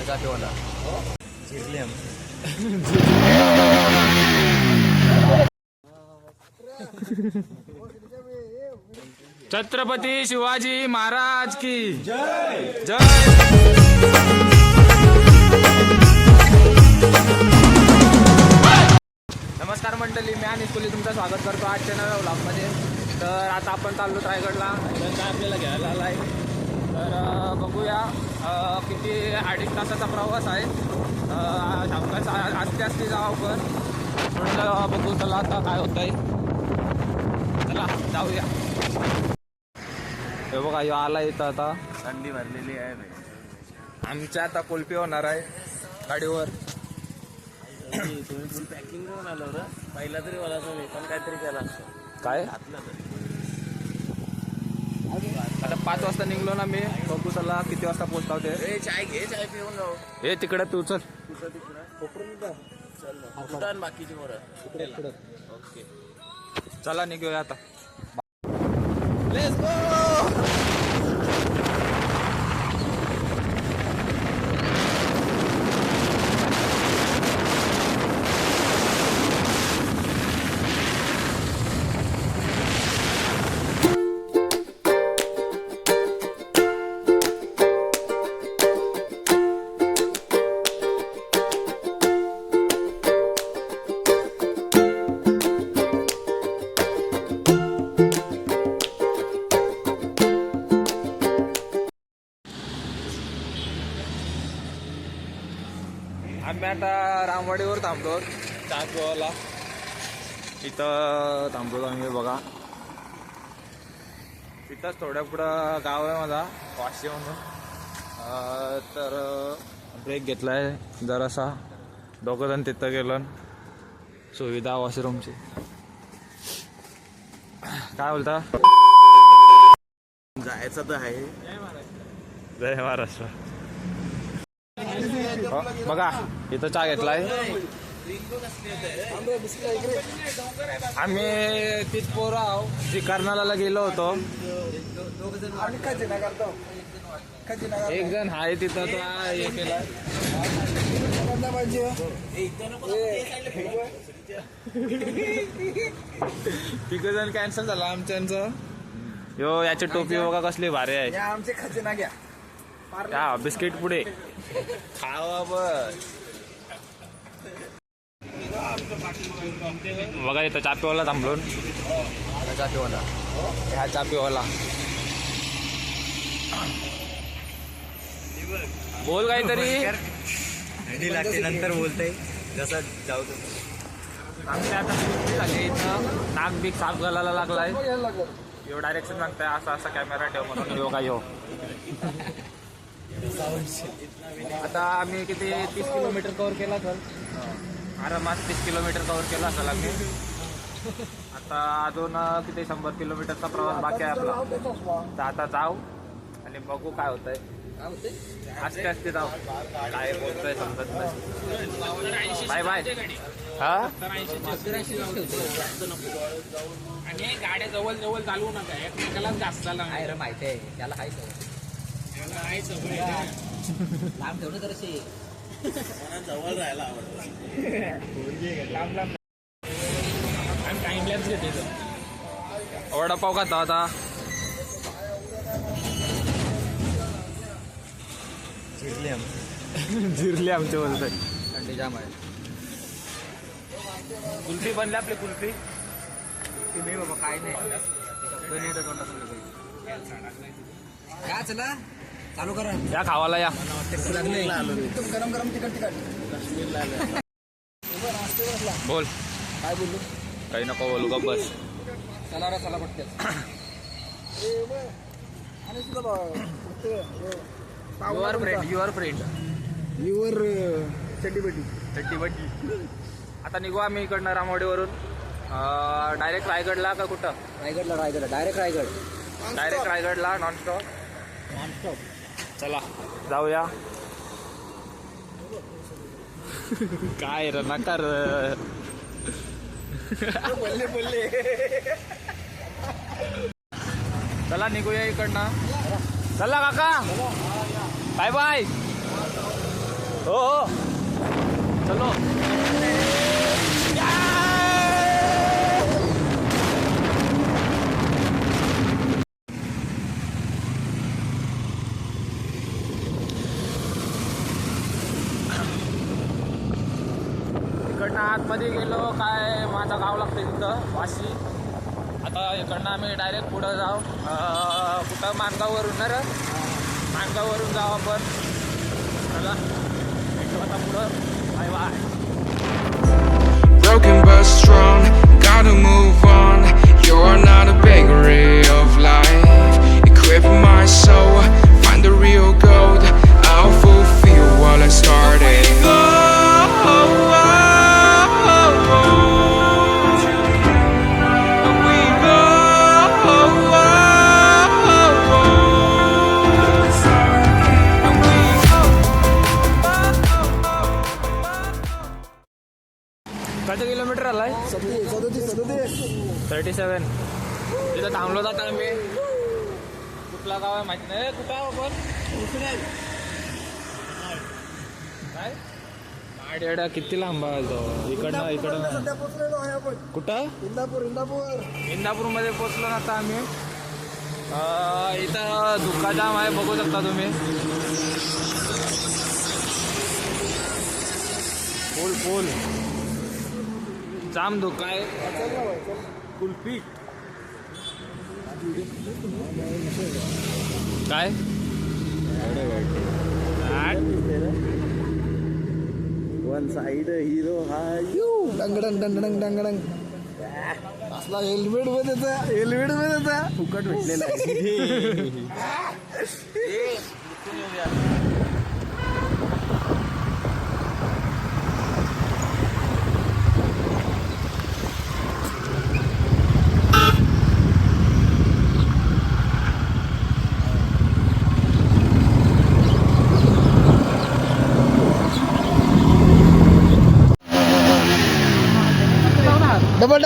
जातेवाला जिरले छत्रपती शिवाजी महाराज की जय जय। नमस्कार मंडळी, मी अनिल कोहली तुमचं स्वागत करतो आजच्या नव्या व्लॉगमध्ये। तर आता आपण चाललो रायगडला, काय आपल्याला घ्यायला आला आहे। तर बघूया किती 2.5 तासाचा प्रवास आहे। आस्ते आस्ते जाऊ पण थोडं बघू, चला आता काय होत आहे, चला जाऊया। हे बघा यो आला इथं, आता थंडी भरलेली आहे। आमच्या आता कुल्फी होणार आहे गाडीवर। तुम्ही फुल पॅकिंग करून आलो रे, पहिला तरी मला तुम्ही पण काहीतरी केला काय घातलं तर। आता 5 वाजता निघलो ना मी, बघू चला किती वाजता पोहोचताव ते। ए चाय घे, चाय पिऊन जाऊ। हे तिकडे तू चल, तुझं तिकडं चल बाकीची मोर ओके, चला निघूया आता। Let's go. आम्ही आता रामवाडीवर थांबतो, चहा पिवायला इथं थांबतो आम्ही। बघा तिथंच थोड्या पुढं गाव आहे माझा वाशी म्हणून। तर ब्रेक घेतलाय जरासा, दोघं जण तिथं गेलं। सुविधा वॉशरूमची, काय बोलता? जायचं तर आहे। जय महाराष्ट्र। बघा इथं चहा घेतलाय आम्ही। तीच पोरं आहो जी कर्नाला गेलो होतो। एक जण आहे तिथं, तो हे केला। तिघ जण कॅन्सल झाला आमच्यांचं। यो याची टोपी बघा कसली भारी आहे। आमचे खजिना घ्या, या बिस्किट पुढे खावा बस। बघा इथं चापीवाला थांबलोन, जातेवाला ह्या चापीवाला बोल काहीतरी। थंडी लागते नंतर बोलते जसं जाऊ। आमची आता सुट्टी झाली, इथं नाक बीक साफ घालायला लागलाय। यो डायरेक्शन सांगताय असं असं कॅमेरा ठेव म्हणून। यो का यो आता आम्ही किती 30 किलोमीटर कव्हर केला असेल, आरामात 30 किलोमीटर कव्हर केला असेल आम्ही। आता अजून किती 100 किलोमीटरचा प्रवास बाकी आहे आपला। तर आता जाऊ आणि बघू काय होतंय। आस्ते आस्ते जाऊ, काय बोलतोय समजत नाही। Bye bye. हा आणि गाड्या जवळ जवळ चालवू नका, एकमेकाला जास्त चालला आहे रे, माहिती आहे त्याला, हाय लांब ठेवलं तर जवळ राहायला आवडतं। आणि टाइम लॅप्स घेते वडापाव खाता आता जिरले आमचे बोलतोय। थंडी जाम आहे। कुल्फी बनली आपली कुल्फी। ते नाही बाबा, काय नाही काय चला चालू करा, या खावाला या। गरम गरम तिकट बोल, काय बोललो, काही नको बोलू का बस। चला रे चला पटकन। Your friend, your friend, your चड्डीबटी चट्टी आता निघू आम्ही इकडनं रामवाडीवरून डायरेक्ट रायगडला का कुठं? रायगडला डायरेक्ट रायगड डायरेक्ट रायगडला नॉनस्टॉप। चला जाऊया। काय रे नका रे, बोलले बोलले। चला निघूया इकडनं, चला काका बाय बाय। हो हो चलो इकडनं आतमध्ये गेलो काय माझं गाव लागतं तिथं वाशी. आता इकडनं आम्ही डायरेक्ट पुढं जाऊ कुठं माणगाववरून ना रे माणगाववरून जाऊ आपण. चला भेटू आता पुढं. Bye bye. Broken but strong, gotta move on. You're not a bakery of life. Equip my soul, find the real gold. I'll fulfill what I started. किती किलोमीटर आलाय? 37. तिथं थांबलो जात आम्ही. कुठला गाव आहे माहिती नाही. कुठं आहे आपण? काय माडेडा किती लांब आहे तो? इकडनं कुठं इंदापूरमध्ये पोचलो ना आता आम्ही. इथं धुका जाम आहे बघू शकता तुम्ही. फुल जाम धोका आहे. कुल्फी काय वन साइड हिरो हा डंगडंग असला हेल्मेट मध्ये फुकट भेटलेला आहे. डबल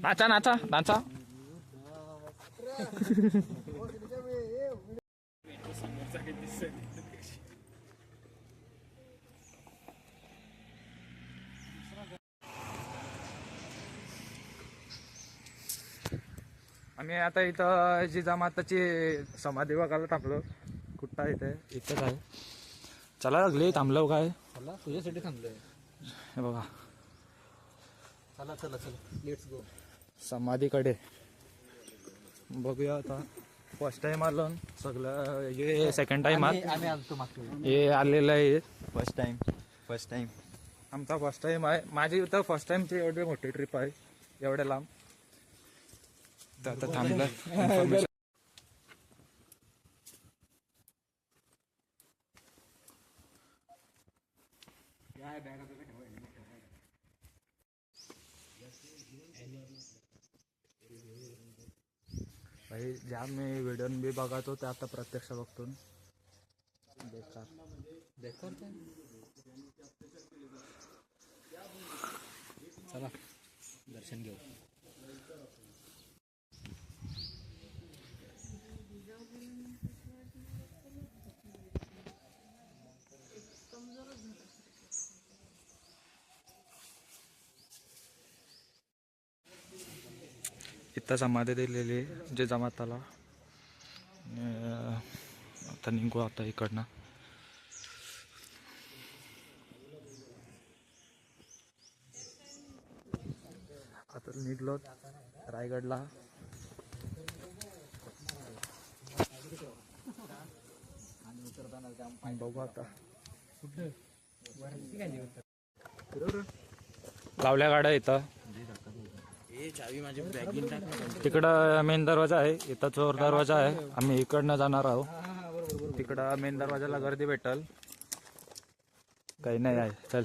नाचा नाचा नाचा. आम्ही आता इथं जिजामाताची समाधी बघायला थांबलो. कुठं आहे इथे? इथंच आहे. चला लागले थांबलो काय? चला तुझ्यासाठी थांबलोय. हे बघा चला लेट्स गो. समाधीकडे बघूया आता. फर्स्ट टाइम आलो सगळं. हे सेकंड टाइम आम्ही आलतो मागच्या हे आलेलं आहे. फर्स्ट टाइम आमचा फर्स्ट टाइम आहे. माझी इथं फर्स्ट टाइमची एवढी मोठी ट्रिप आहे एवढ्या लांब. तर आता थांबलं इन्फॉर्मेशन. भाई ज्या मी व्हिडिओ बी बघतो ते आता प्रत्यक्ष बघतो. बेकार चला दर्शन घेऊ. इथं समाधी दिलेली आहे जे जमाताला. आता निघू आता इकडनं. आता निघलो रायगडला. बघू आता लावल्या गाड्या इथं. चावी माझी बॅगिंग टाक. तिकडं मेन दरवाजा आहे, इथं चोर दरवाजा आहे. आम्ही इकडनं जाणार आहोत. तिकडं मेन दरवाजाला गर्दी भेटल. काही नाही आहे. चल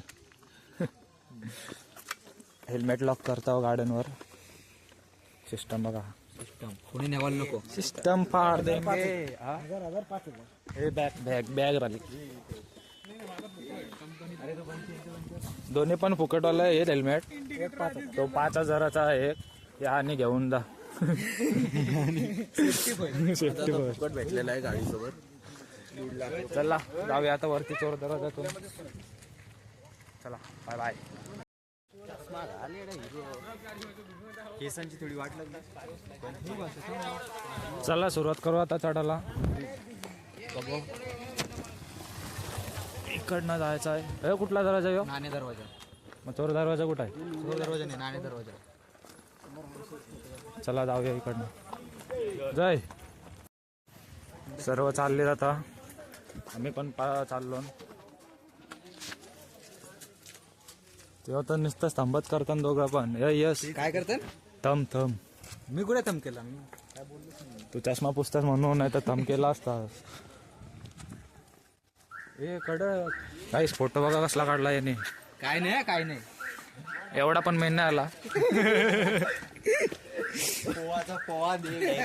हेल्मेट लॉक करता गाड्यांवर. सिस्टम बघा. कोणी नेवायला नको. सिस्टम फाड देंगे. हे बॅग बॅग बॅग राहिली. दोन्ही पण फुकटवाला आहे हेल्मेट. तो 5,000चा आहे. या आणि घेऊन जा. सेफ्टी फुकट भेटलेला आहे गाडीसोबत. चला जाऊया आता वरती चोर दरवाजातून. चला बाय बाय. केसांची थोडी वाट लागली. चला सुरुवात करू आता चढायला. बघू इकडनं जायचं आहे. ए कुठला दरवाजा येऊ? नाणे दरवाजा. मग चोर दरवाजा कुठं आहे? तो दरवाजा नाही, नाणे दरवाजा. चला जाऊया इकडनं. जय सर्व चालले आता. आम्ही पण चाललो. तेव्हा तर नुसतं थांबत करताना दोघं पण. यस काय करतात? थम थम. मी कुठे थंब केला? मी तू चष्मा पुसतास म्हणून, नाही तर थम केला असता. ए कडक काहीच फोटो बघा कसला काढला याने. काय नाही, काय नाही. एवढा पण मेन नाही आला. पोवा दे.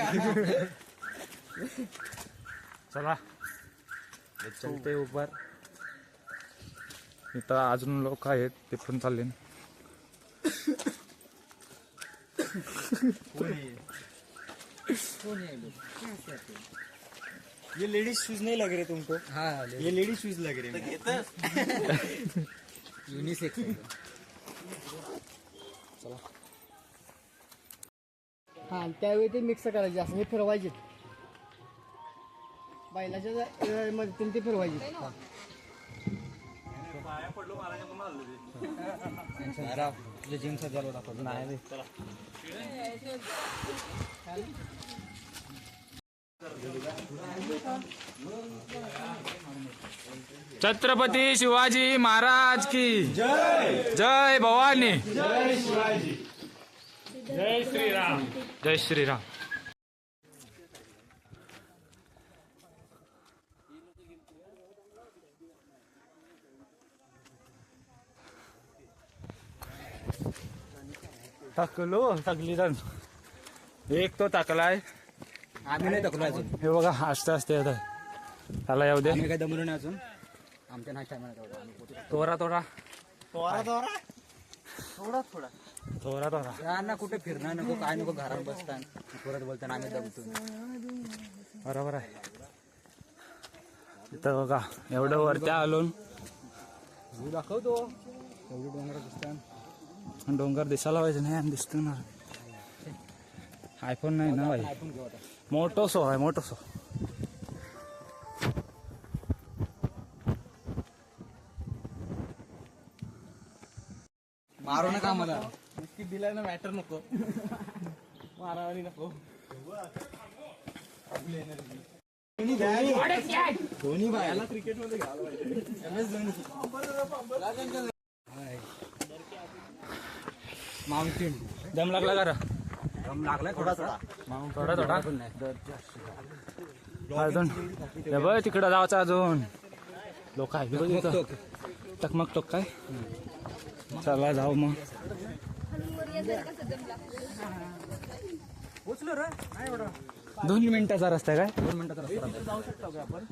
चला चलते ऊपर. इथं अजून लोक आहेत, ते पण चालले. ये लेडीज शूज नहीं लग रहे तुमको? हाँ, ये लेडीज शूज लग रहे हैं. यूनिसेक्स. हा त्यावेळी ते मिक्स करायचे असं हे फिरवायचे. बैलाच्या मध्ये ते फिरवायचे. जिमचा चालू दाखवतो. नाही छत्रपती शिवाजी महाराज की जय. जय भवानी. जय शिवाजी. जय श्रीराम. जय श्रीराम. टाकलो टाकली जण. एक तो टाकलाय. आम्ही नाही टाकलो अजून. हे बघा आस्ते आस्ते येत. त्याला येऊ दे. आम्ही काय दमलो नाही अजून. आमच्या नाही टायमाला तोरा तोरा थोडा थोडा तोरा तोरा. यांना कुठे फिरणार नको, काय नको, घरात बसतान परत बोलताना आम्ही दमतो. बरोबर आहे. इथं बघा एवढं वरती आलो. दाखवतो एवढी डोंगर दिसतात. डोंगर दिसायला पाहिजे. नाही दिसतो ना. आयफोन नाही ना भाई. मोठो सो आहे, मोठो सो. मारू नका मला. नक्की दिलाय ना मॅटर नको. मारावानी नको. धोनी भाई क्रिकेट मध्ये घ्यायला पाहिजे. MS धोनी. माउंटेन. दम लागला का रे? दम लागलाय थोडा थोडा. थोडा थोडा अजून. हे बघ तिकडं जायचं अजून. लोक आहे बघ इथं. टकमक टोक काय. चला जाऊ मग. पोचलो रे. नाही एवढं. 2 मिनिटाचा रस्ता आहे काय? 2 मिनिटाचा रस्ता. जाऊ शकतो का आपण?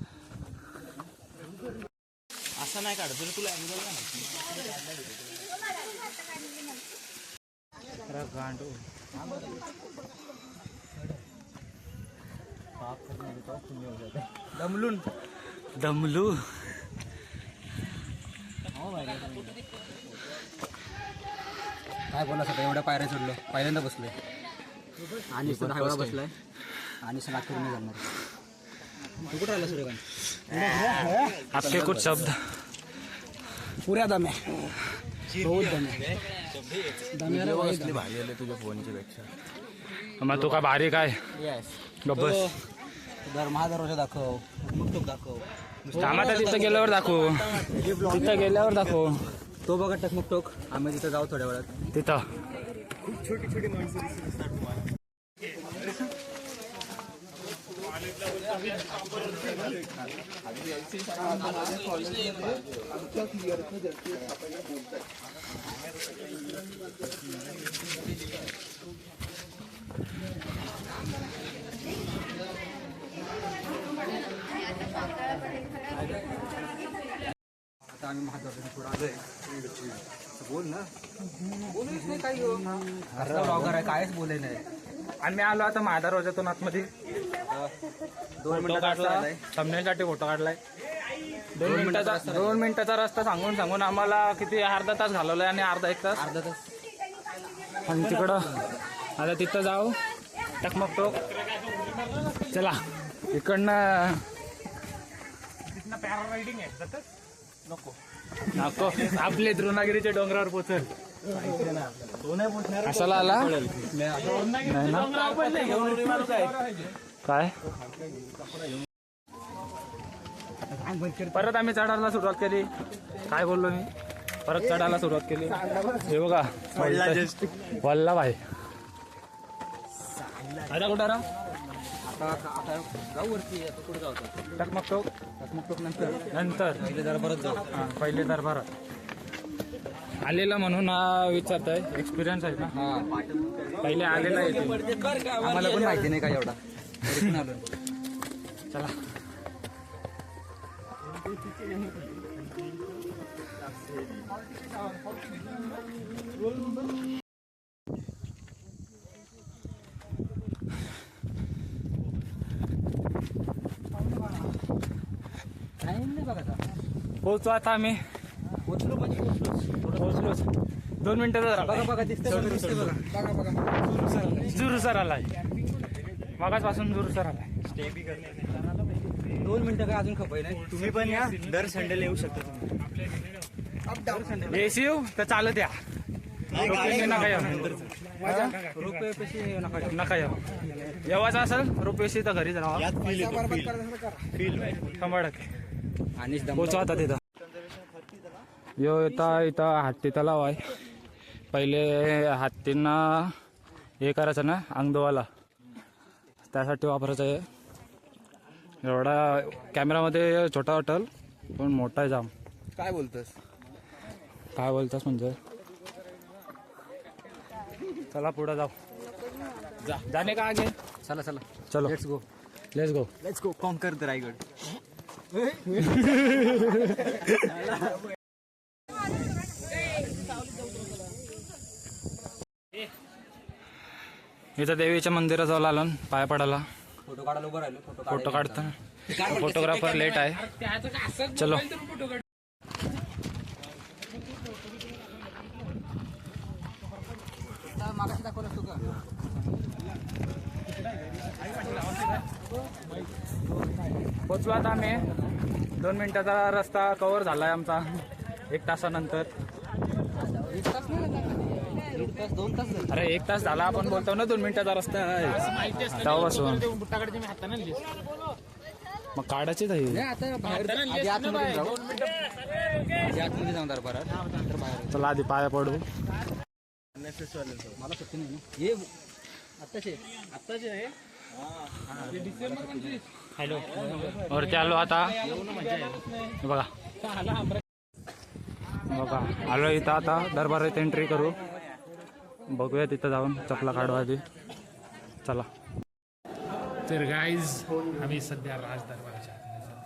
असं नाही काढत तुला अँगल ना. गांडू. दमलून. दमलू. काय बोला सगळं एवढ्या पायऱ्या चढलो. पहिल्यांदा बसलोय. आणि दहावेळा बसलाय आणि नागपूर नाही जाणार. तू कुठं आला सूर्यकांत? आपके कुछ शब्द. पुऱ्या दम्या बहुत दम्या भारी आले तुझ्या फोनच्या पेक्षा. मग तू का भारी काय बस महादरवाजा दाखव, मुक्तोक दाखव. कामात तिथं गेल्यावर दाखव. तिथं गेल्यावर दाखव. तो बघा टकमुकटोक. आम्ही तिथं जाऊ थोड्या वेळात. तिथं छोटी छोटी माणसं दिसतात तुम्हाला. आता आम्ही महादरवाजा पुढे आलोय. बोल ना. बोलूच नाही काही. ब्लॉगर आहे, कायच बोलाय नाही. आम्ही आलो आता महादरवाजातून आतमध्ये 2 मिनिटं काढला. थंबनेलसाठी फोटो काढलाय. 2 मिनिटाचा रस्ता सांगून सांगून आम्हाला किती अर्धा तास घालवलाय आणि अर्धा 1 तास. अर्धा तास. आणि तिकडं आता तिथं जाऊ टकमकटोक. चला इकडनं पॅराग्लायडिंग आहे. नको आपले द्रोणागिरीच्या डोंगरावर पोचल. कशाला आला नाही ना काय. परत आम्ही चढायला सुरुवात केली. काय बोललो मी. परत चढायला सुरुवात केली. हे बघा वल्लभ आहे. आता कुठं राह. आता जाऊ वरती. आता कुठे जाऊ? टकमकटोक. टकमुकटोक नंतर पहिले दरबारात जाऊ. पहिले दरबारात आलेला म्हणून विचारताय. एक्सपिरियन्स आहे ना. पहिले आलेला आहे. आम्हाला पण माहिती नाही काय एवढा. तरी पण आलो. चला नाही बघा. पोहोचू आता आम्ही. पोचलो म्हणजे पोहोचलोच. 2 मिनिटाचा बघा बघा दिसते बघा. बघा जुरुसर आलाय. मागासपासून जुरुसर आलाय. 2 मिनिटं काय अजून खपाय नाही. तुम्ही पण या. दर संडेला येऊ शकता तुम्ही. येशीव तर चालत या. रोपवे नका येऊ. रुपये पैसे नका. नका येऊ. येवायचं असेल रोपेशी तर घरीच राहा. यात फील येतो. फील 100%. आणि पोहोचू आता तिथं. यो इथं हत्ती तलाव आहे. पहिले हत्तींना हे करायचं ना अंग धुवायला. त्यासाठी वापरायचं आहे. एवढा कॅमेरामध्ये छोटा वाटेल पण मोठा आहे जाम. काय बोलतोस? काय बोलतास म्हणजे. चला पुढे जाऊ. जाणे का आगे. चला चला. चलो let's go. Let's go. Conquer the Raigad. इथं देवीच्या मंदिराजवळ आलो पाया पडायला. फोटो काढायला उभं राहिलो. फोटो काढतो. फोटोग्राफर लेट आहे. चलो मागाशी दाखवलं तू का? पोचलो आता आम्ही. 2 मिनिटाचा रस्ता कव्हर झालाय आमचा 1 तासानंतर. 1 तास 2 तास झाले. अरे 1 तास झाला. आपण बोलतो ना 2 मिनिटाचा रस्ता आहे. तेव्हापासून मग काढायची नाही. नाही आता बाहेर आधी आतमध्ये जाऊ. आधी आतमध्ये जाऊ दरबारात. नंतर बाहेर. चला आधी पाया पडू. मला सुट्टी नाही ना. ये आत्ताचे आहे. हॅलो वरती आलो आता. बघा बघा आलो इथं. आता दरबारात एंट्री करू. बघूया तिथं जाऊन चपला काढू आधी. चला. तर गाईज आम्ही सध्या राज दरबाराच्या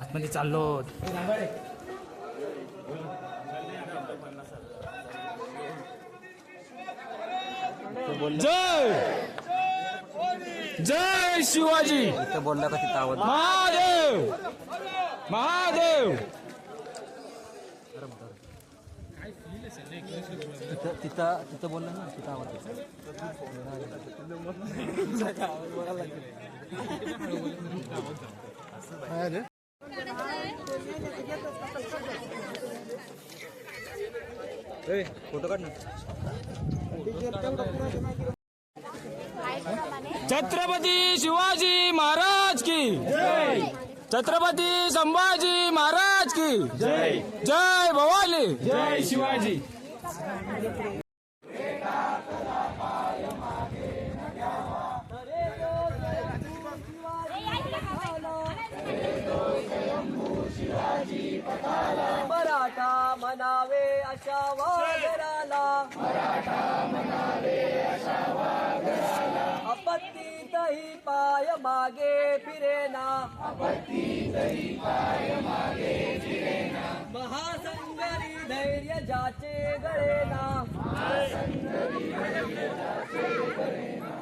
आतमध्ये चाललो. जय जय शिवाजी. इथं बोलला का तिथं आवाज. महादेव महादेव. तिथं बोललं ना तिथं आवडतं. फोटो काढ ना. छत्रपती शिवाजी महाराज की जय. छत्रपती संभाजी महाराज की जय. जय भवानी. जय शिवाजी. मराठा म्हणावे अशा वादराला, आपत्तीतही पाय मागे फिरेना, महासंगरी धैर्य जाचे गळेना,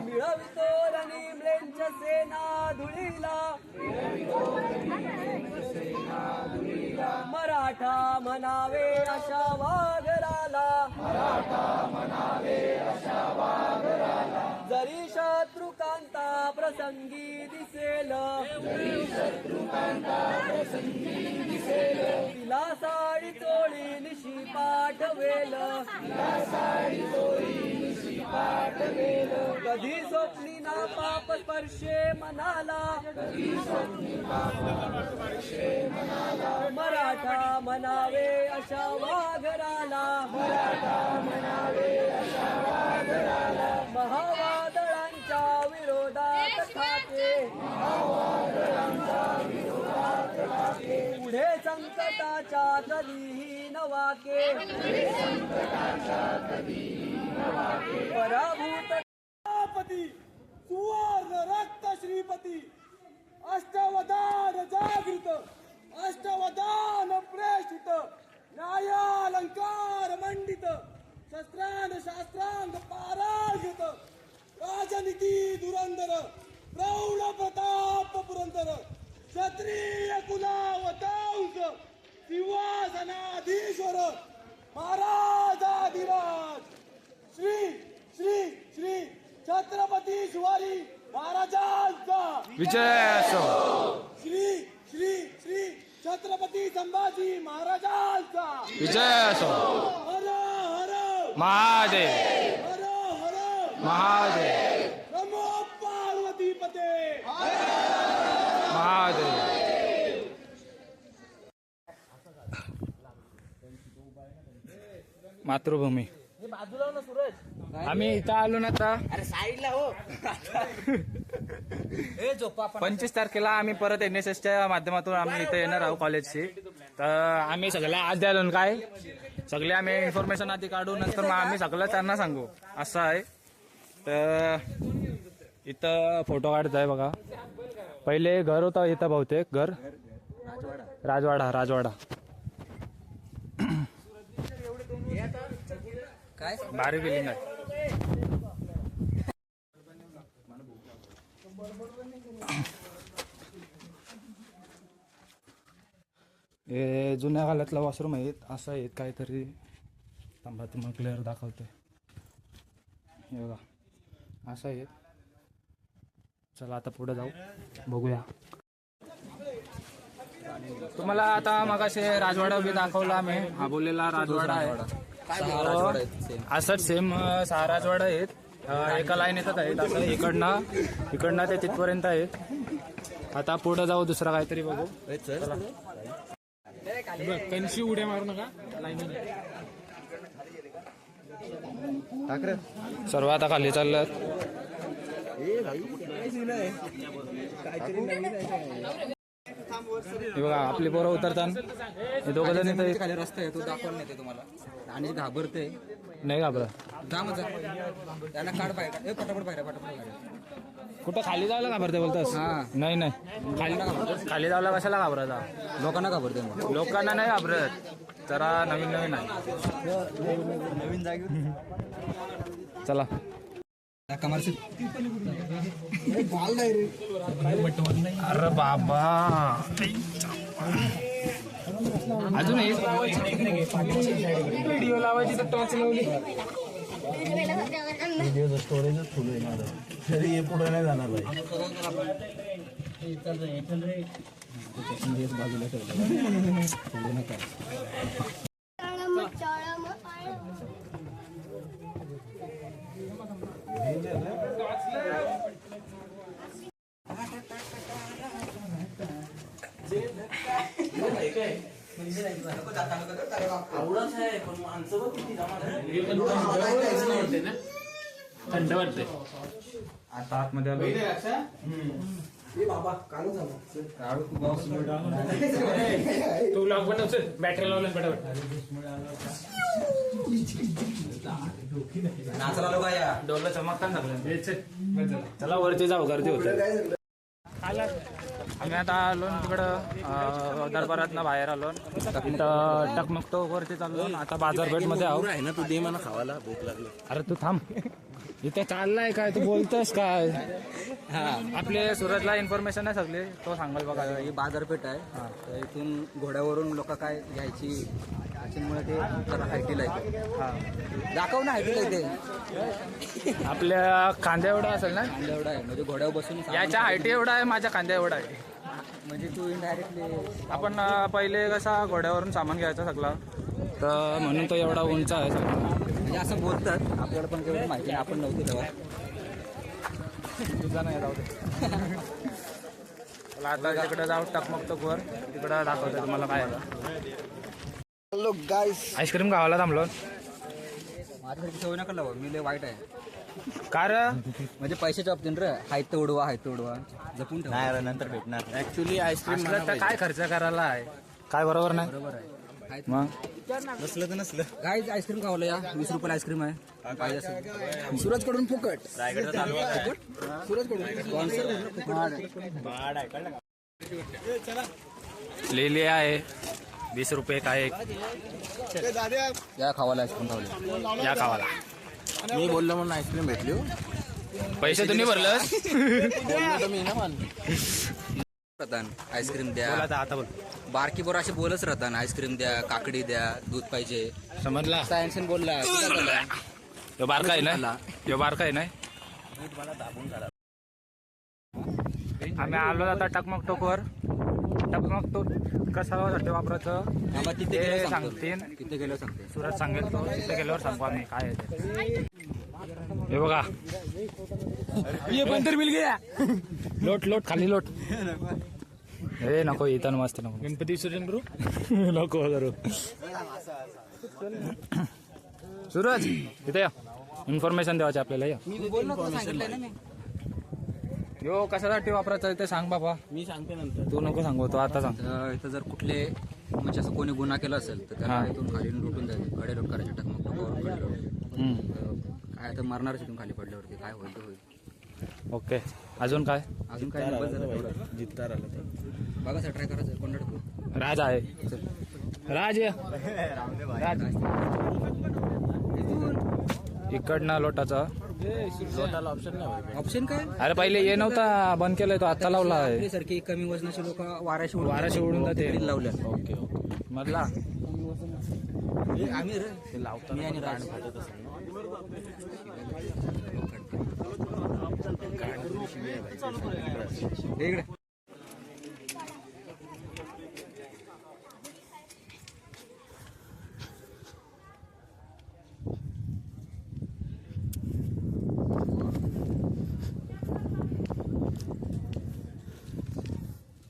मिळवितो रणिम्लेंच सेना धुळीला, मराठा म्हणावे अशा वादराला, जरी शत्रुकांता प्रसंगी दिसेल, तिला साडी चोळी निशी पाठवेल, कधी स्वप्नी ना पाप स्पर्शे मनाला, मराठा म्हणावे अशा वाघराला, महावादळांच्या विरोधात खाते, पुढे संकटाच्या कधीही नवाके, पराभूत सुवर्ण रक्त श्रीपती, अष्टवधान जागृत, अष्टवधान प्रेषित, न्यायालंकार मंडित, शस्त्रांग शास्त्रांग पाराजित, राजनीती धुरंधर, प्रौढ प्रताप पुरंदर, क्षत्रिय कुलावतांस, सिंहासनाधीश्वर, महाराजाधिराज, श्री श्री श्री छत्रपती शिवाजी महाराजांचा विजय असो. श्री श्री श्री छत्रपती संभाजी महाराजांचा विजय असो. हर हर महादेव. हर हर महादेव. नमो पार्वती पते. महादेव. मातृभूमी. बाजूला ना सूरज. आम्ही इथं आलो ना आता अरे साईडला हो. 25 तारखेला आम्ही परत NSSच्या माध्यमातून आम्ही इथे येणार आहोत कॉलेजची. तर आम्ही सगळ्या आधी आलो ना काय सगळे आम्ही इन्फॉर्मेशन आधी काढू नंतर मग आम्ही सगळं त्यांना सांगू असं आहे. तर इथं फोटो काढत आहे बघा. पहिले घर होतं इथं बहुतेक घर राजवाडा काय भारी बिल्डिंग आहे. हे जुन्या काळातला वॉशरूम आहेत असं आहेत काहीतरी. थांबा तुम्हाला क्लिअर दाखवते. हे बघा असं आहे. चला आता पुढे जाऊ बघूया. तुम्हाला आता मगाशी राजवाडा बी दाखवला आम्ही. हा बोललेला राजवाडा आहे. असंच सेम 6 राजवाडा आहेत. एका लाईन येतात आहेत असं इकडनं ते तिथपर्यंत आहेत. आता पुढे जाऊ दुसरा काहीतरी बघू. कणशी उड्या मारू नका. सर्व आता खाली चाललं. हे बघा आपली पोरं उतरतात. हे दोघं जण इथं खाली रस्ता आहे तो दाखवला नाही तुम्हाला आणि घाबरते नाही घाबरत. त्यांना काढ पाहिजे पटापट पाहिजे पटापट. कुठं खाली जायला घाबरते बोलतास? नाही खाली जायला कशाला घाबरायचा? लोकांना घाबरते मग. लोकांना नाही घाबरत. जरा नवीन आहे नवीन जागी चला. अरे बाबा अजून एक व्हिडिओ लावायची तर टॉर्च लावली. व्हिडिओचं स्टोरेजच फुल आहे माझं, तरी हे पुढे नाही जाणार बाई. बाजूला आवडच आहे पण माणसं बघ किती जमा झाली. थंड वाटते. आता आतमध्ये आलो. तू लॉक बनव चल, बॅटरी लावलं पटापट. डोलं चमकतात चला वरती जाऊ, गर्दी होते. आम्ही आता आलो तिकडं दरबारातनं बाहेर आलो. तिथं टकमकतो वरती चाललो. आता बाजारपेठमध्ये आहो. आहे ना, तू दे मला खावाला, भूक लागली. अरे तू थांब, इथे चाललाय काय, तू बोलतोस काय? आपले सुरतला इन्फॉर्मेशन आहे सगळे, तो सांगाल बघा. ही बाजारपेठ आहे. तर इथून घोड्यावरून लोक काय घ्यायची, त्याच्यामुळे ते जरा हायटीला येते. दाखव ना हायटीला येते. आपल्या खांद्या एवढा असेल ना, खांद्या एवढा आहे, म्हणजे घोड्यावर बसून याच्या हायटी एवढा आहे, माझ्या खांद्या एवढा आहे. म्हणजे तू इनडायरेक्टली आपण पहिले कसा घोड्यावरून सामान घ्यायचा सगळा, तर म्हणून तो एवढा उंच आहे सगळा. म्हणजे असं बोलतात, आपल्याला पण तेवढं माहिती नाही, आपण नव्हतो तेव्हा. तुझा नाही राहू दे. चला आता तिकडे जाऊ, टकमकतो वर, तिकडं दाखवतो तुम्हाला काय आहे. आईस्क्रीम गावाला थांबलो. माझ्यासाठी सवय नका लावा, मी लय वाईट आहे. कार म्हणजे पैशाच्या बाबतीत रे, हाय तर उडवा, हाय तर उडवा, जपून ठेवा. नाही नंतर भेटणार. ऍक्च्युली आईस्क्रीम तर काय खर्च करायला आहे, काय बरोबर नाही. बरोबर आहे. मग नसलं तर नसलं. काय आईस्क्रीम खावलं या, 20 रुपयाला आईस्क्रीम आहे. पाहिजे असेल सूरज कडून फुकट. रायगडचं चालू आहे. सूरज कडून लिहिली आहे 20 रुपये काय एक. या खावाला आईस्क्रीम खावलं. या खावाला. मी बोललो म्हणून आईस्क्रीम भेटली. पैसे तुम्ही भरलंस. बोललो मी ना मन. रतन आईस्क्रीम द्या. आता बोल. बारकी बोर असे बोलच राहतात, आईस्क्रीम द्या, काकडी द्या, दूध पाहिजे. समजला. सायन्स बोलला. यो बारका आहे ना, यो बारका आहे ना. आम्ही आलो आता टकमक टोकवर. टकमक टोक कशासाठी वापरायचं ते सांगतील. तिथे गेलो सांगते. सुरत सांगेल तो, तिथे गेल्यावर सांगू आम्ही काय आहे ते. हे बघा, ये पण तर मिल गया. लोट लोट खाली लोट. हे नको, इथं मस्त नको. गणपती विसर्जन करू नको करू. सूरज इथे या, इन्फॉर्मेशन द्यायची आपल्याला. या यो कशासाठी वापरायचं ते सांग बाबा. मी सांगते नंतर. तू नको सांगू, तो आता सांग. इथं जर कुठले म्हणजे असं कोणी गुन्हा केला असेल तर त्याला इथून खाली लुटून जायचे. कडे लोट करायचे, टकमक टोकावर कडे लोट. काय तर मारणारच इथून खाली पडल्यावरती, काय होईल ते होईल. ओके, अजून काय? अजून काय नाही, बस झालं तेवढं. जित्ता राहिलं तर बघा सर, ट्राय करायचं. कोण रडतो? राज आहे. राज ये. राज इकडनं लोटाचा. लोटाला ऑप्शन नाही. ऑप्शन काय? अरे पहिले ये नव्हता, बंद केलाय तो, आता लावला आहे. आपल्यासारखी कमी वजनाचे लोक वाऱ्याशी उडून जाते. लावल्या. Okay okay. मधला आम्ही रे ते लावताना मी आणि राज. फाटत असेल ना. इकडे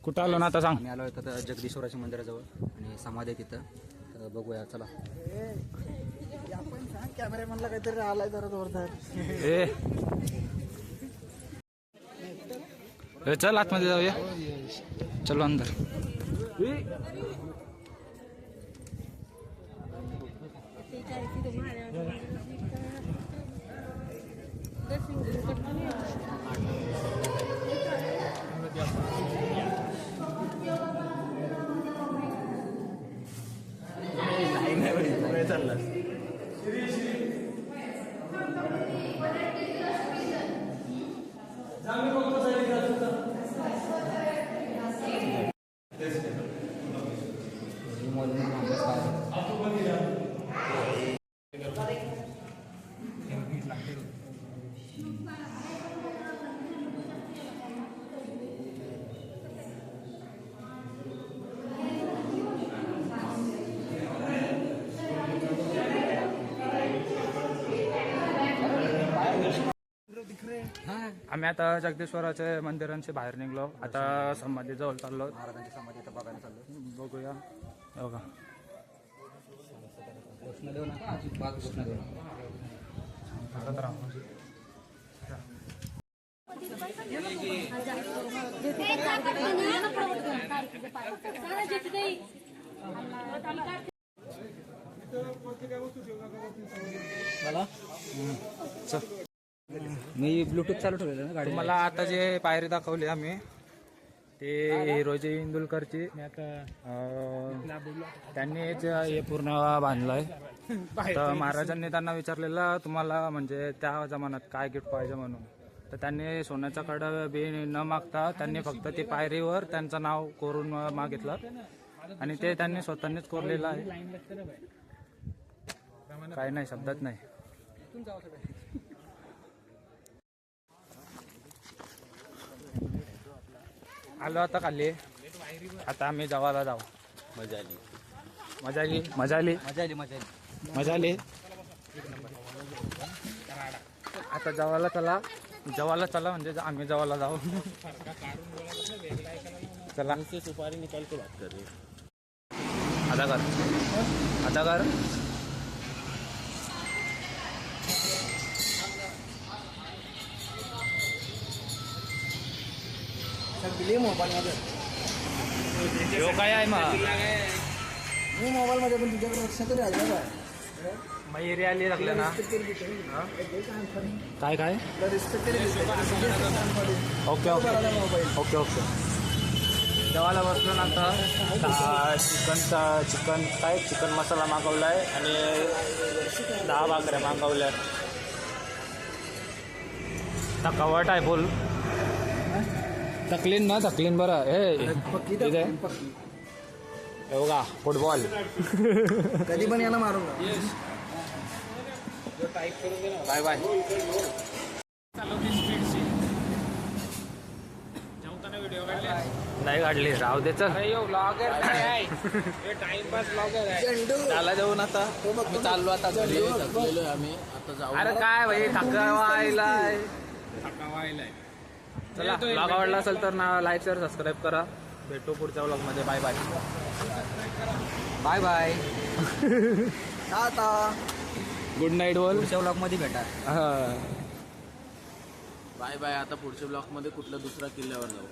कुठं आलो ना आता सांग. आम्ही आलो इथं जगदीश्वराच्या मंदिराजवळ आणि समाधी आहे तिथं. तर बघूया चला. कॅमेरामॅनला काहीतरी आलाय जरा जोरदार. ए चल आतमध्ये जाऊया. चलो अंदर. चालला. आम्ही आता जगदीश्वराच्या मंदिरांशी बाहेर निघलो. आता समाधीजवळ चाललो. महाराजांची समाधी इथं बघायला चाललो. बघूया. हो का घोषणा देऊ नका, अजिबात घोषणा देऊ नका. मी ब्लूटूथ चालू ठेवलेलं ना गाडी. मला आता जे पायरी दाखवली आम्ही ते हिरोजी इंदुलकरची. त्यांनीच हे पूर्ण बांधलंय. तर महाराजांनी त्यांना विचारलेलं तुम्हाला म्हणजे त्या जमान्यात काय गिफ्ट पाहिजे म्हणून. तर त्यांनी सोन्याचा कडा बी न मागता त्यांनी फक्त ती पायरीवर त्यांचं नाव कोरून मागितलं आणि ते त्यांनी स्वतःनीच कोरलेलं आहे. काय नाही, शब्दात नाही. आलो आता खाली. आता आम्ही जवाला जाऊ. मजा आली. मजा आली. मजा आली. मजा आली, मजा आली. मजा आली. आता जवाला चला. जवाला चला म्हणजे आम्ही जवाला जाऊ. चला. सुपारी निकाल के बात कर रहे. आता कर. आता कर. दिली मोबाईल मध्ये. काय आहे मग मी मोबाईल मध्ये पण तुझ्याकडे लक्ष तरी राहिलं काय. मयुरी आली लागलं ना. काय काय रिस्पेक्ट तरी ओके ओके ओके ओके. जेवायला बसलो नंतर चिकन काय चिकन मसाला मागवलाय आणि 10 भाकऱ्या मागवल्या. थकावट आहे बोल. थकलीन ना थकलीन बरं. हे बघा फुटबॉल. कधी पण याला मारू. Bye bye. नाही काढली राहू दे. चल टाइमपास ब्लॉगर आहे. त्याला जाऊन आता मी चाललो आता घरी. थकलेलोय आम्ही आता जाऊ. अरे काय भाई थकावायलाय. चला ब्लॉग आवडला असेल तर ना लाईक शेअर सबस्क्राईब करा. भेटू पुढच्या व्लॉगमध्ये. Bye bye. Bye bye. आता गुड नाईट बोल. पुढच्या व्लॉगमध्ये भेटा. Bye bye. आता पुढच्या ब्लॉक मध्ये कुठल्या दुसऱ्या किल्ल्यावर जाऊ.